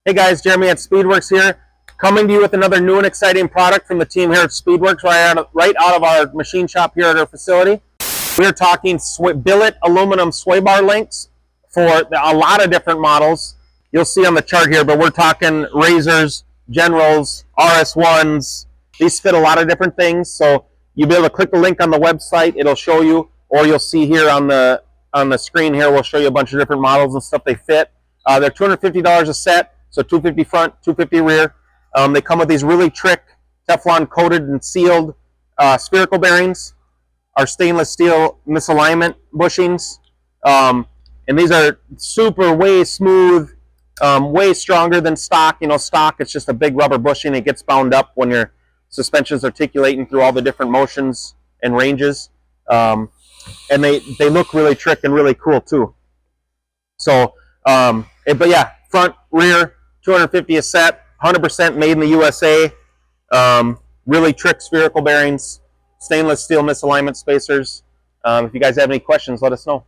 Hey guys, Jeremy at Speedwerx here, coming to you with another new and exciting product from the team here at Speedwerx, right out of our machine shop here at our facility. We're talking billet aluminum sway bar links for a lot of different models. You'll see on the chart here, but we're talking razors, generals, RS1s. These fit a lot of different things, so you'll be able to click the link on the website. It'll show you, or you'll see here on the screen here, we'll show you a bunch of different models and stuff they fit. They're $250 a set. So 250 front, 250 rear. They come with these really trick Teflon coated and sealed spherical bearings. Our stainless steel misalignment bushings. And these are super, way smooth, way stronger than stock. You know, stock, it's just a big rubber bushing. It gets bound up when your suspension's articulating through all the different motions and ranges. And they look really trick and really cool too. So, but yeah, front, rear, 250 a set, 100% made in the USA. Really trick spherical bearings, stainless steel misalignment spacers. If you guys have any questions, let us know.